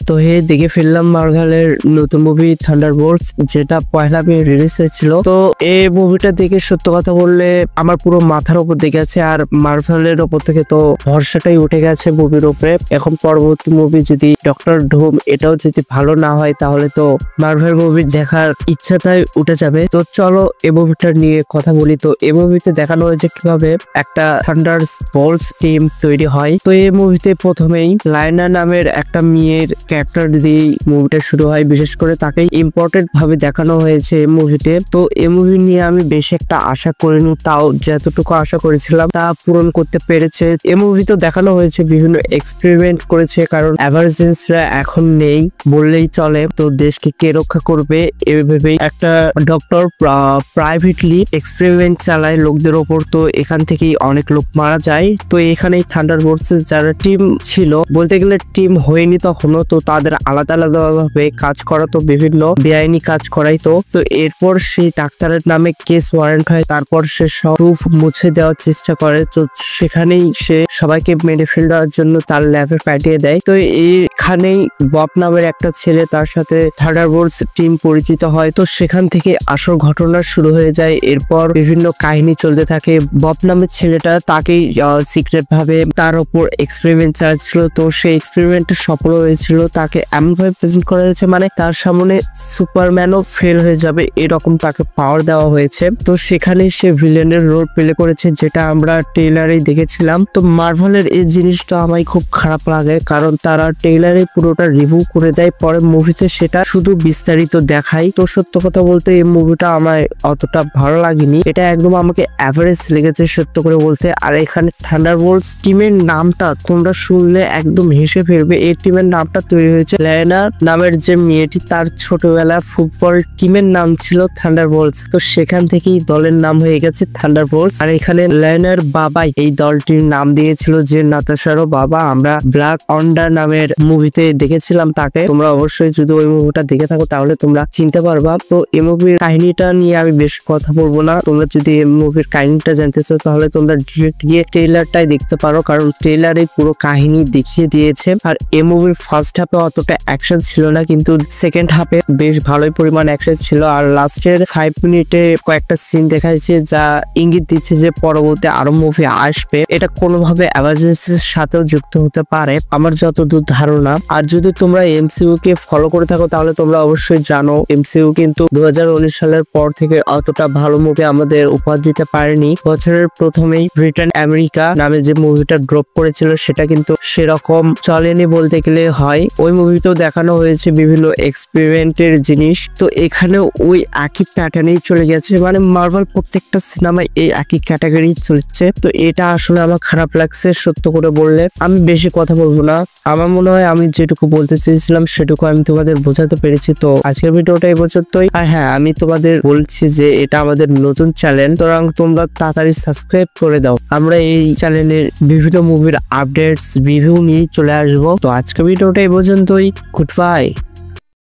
তো দেখে ফেললাম মার্ভেলের নতুন মুভি থান্ডারবোল্টস, যেটা পয়লা মে রিলিজ হয়েছিল। তো এই মুভিটা দেখে সত্য কথা বললে আমার পুরো মাথার উপর দেখে আছে, আর মার্ভেলের ওপর থেকে তো ভরসাটাই উঠে গেছে মুভির উপরে। এখন পরবর্তী মুভি যদি ডক্টর ডুম এটাও যদি ভালো না হয় তাহলে তো মার্ভেল মুভি দেখার ইচ্ছাটাই উঠে যাবে। তো চলো এই মুভিটা নিয়ে কথা বলি। তো এই মুভিতে দেখানো হয়েছে কিভাবে একটা থান্ডারবোল্টস টিম তৈরি হয়। তো এই মুভিতে প্রথমেই লায়না নামের একটা মেয়ের ক্যারেক্টার দিয়ে মুভিটা শুরু হয়, বিশেষ করে তাকে ইম্পর্টেন্ট ভাবে দেখানো হয়েছে এই মুভিতে। তো এই মুভি নিয়ে আমি বেশি একটা আশা করিনি, তাও যতটুকু আশা করেছিলাম তা পূরণ করতে পেরেছে। এই মুভিতে দেখানো হয়েছে বিভিন্ন এক্সপেরিমেন্ট করেছে, কারণ অ্যাভারজেন্সরা এখন নেই বললেই চলে। তো দেশকে কে রক্ষা করবে এভাবেই একটা ডক্টর প্রাইভেটলি এক্সপেরিমেন্ট চালায় লোকদের ওপর। তো এখান থেকেই অনেক লোক মারা যায়। তো এখানেই থান্ডারবোল্টস যারা টিম ছিল, বলতে গেলে টিম হয়নি তখনও, তো তাদের আলাদা আলাদা ভাবে কাজ করা, তো বিভিন্ন বেআইনি কাজ করাইতো। তো এরপর সেই ডাক্তারের নামে কেস ওয়ারেন্ট হয়, তারপর সে সব প্রুফ মুছে দেওয়ার চেষ্টা করে। তো সেখানেই সে সবাইকে মেরে ফেলে দেওয়ার জন্য তার ল্যাবে পাঠিয়ে দেয়। তো এইখানেই বব নামের একটা ছেলে, তার সাথে থান্ডারবোল্টস টিম পরিচিত হয়। তো সেখান থেকে আসল ঘটনা শুরু হয়ে যায়। এরপর বিভিন্ন কাহিনী চলতে থাকে। বব নামের ছেলেটা তাকেই সিক্রেট ভাবে তার উপর এক্সপেরিমেন্ট চালাচ্ছিল। তো সেই এক্সপেরিমেন্ট সফল হয়েছিল, তাকে এমন ভাবে প্রেজেন্ট করা হয়েছে মানে তার সামনে সুপারম্যানও ফেল হয়ে যাবে এরকম তাকে পাওয়ার দেওয়া হয়েছে। তো সেখানে সে ভিলেনের রোল প্লে করেছে, যেটা আমরা ট্রেলারেই দেখেছিলাম। তো মার্ভেলের এই জিনিসটা আমায় খুব খারাপ লাগে, কারণ তারা ট্রেলারে পুরোটা রিভিউ করে দেয়, পরে মুভিতে সেটা শুধু বিস্তারিত দেখায়। তো সত্য কথা বলতে এই মুভিটা আমায় অতটা ভালো লাগেনি, এটা একদম আমাকে অ্যাভারেজ লেগেছে সত্য করে বলতে। আর এখানে থান্ডারবোল্টস টিমের নামটা তোমরা শুনলে একদম হেসে ফেলবে। এই টিমের নামটা তৈরি হয়েছে লায়না নামের যে মেয়েটি, তার ছোটবেলা ফুটবল টিমের নাম ছিল থান্ডারবোল্টস। তো সেখান থেকেই দলের নাম হয়ে গেছে থান্ডারবোল্টস। আর এখানে লায়নার বাবাই এই দলটির নাম দিয়েছিল, যে নাতাশারও বাবা আমরা ব্ল্যাক ওয়ান্ডার নামের মুভিতে দেখেছিলাম তাকে। তোমরা অবশ্যই যদি ওই মুভিটা দেখে থাকো তাহলে তোমরা চিনতে পারবা। তো এই মুভির কাহিনীটা নিয়ে আমি বেশ কথা বলবো না, তোমরা যদি এই মুভির কাহিনীটা জানতে চাও তাহলে তোমরা ডিরেক্ট গিয়ে ট্রেলারটাই দেখতে পারো, কারণ ট্রেলারে পুরো কাহিনী দেখিয়ে দিয়েছে। আর এই মুভির ফার্স্ট হাফে অতটা অ্যাকশন ছিল না, কিন্তু সেকেন্ড হাফে বেশ ভালোই পরিমাণ অ্যাকশন ছিল। আর লাস্টের 5 মিনিটে কয়েকটা সিন দেখাইছে যা ইঙ্গিত দিচ্ছে যে পরবর্তী আরো মুভি আসবে। এটা কোনোভাবে অ্যাভারজেন্সির সাথেও যুক্ত হতে পারে আমার যতদূর ধারণা। আর যদি তোমরা এমসিইউ কে ফলো করে থাকো তাহলে তোমরা অবশ্যই জানো এমসিইউ কিন্তু 2019 সালের পর থেকে অতটা ভালো মুভি আমাদের উপহার দিতে পারেনি। বছরের প্রথমেই ব্রিটেন আমেরিকা নামে যে মুভিটা ড্রপ করেছিল সেটা কিন্তু সেরকম চলেনি বলতে গেলে হয়। ওই মুভিতেও দেখানো হয়েছে বিভিন্ন এক্সপেরিমেন্টের জিনিস, তো এখানে ওই একই প্যাটার্নেই চলে গেছে, মানে মার্ভেল প্রত্যেকটা সিনেমায় এই একই ক্যাটাগরি চলছে। তো এটা আসলে আমার খারাপ লাগছে সত্য করে বললে। আমি বেশি কথা বলবো না, আমার মনে হয় আমি যেটুকু বলতে চেয়েছিলাম সেটুকু আমি তোমাদের বোঝাতে পেরেছি। তো আজকের ভিডিওটা এই পর্যন্তই। আর হ্যাঁ, আমি তোমাদের বলছি যে এটা আমাদের নতুন চ্যানেল, সুতরাং তোমরা তাড়াতাড়ি সাবস্ক্রাইব করে দাও। আমরা এই চ্যানেলের বিভিন্ন মুভির আপডেটস রিভিউ নিয়ে চলে আসবো। তো আজকের ভিডিওটা এই পর্যন্তই। Good bye.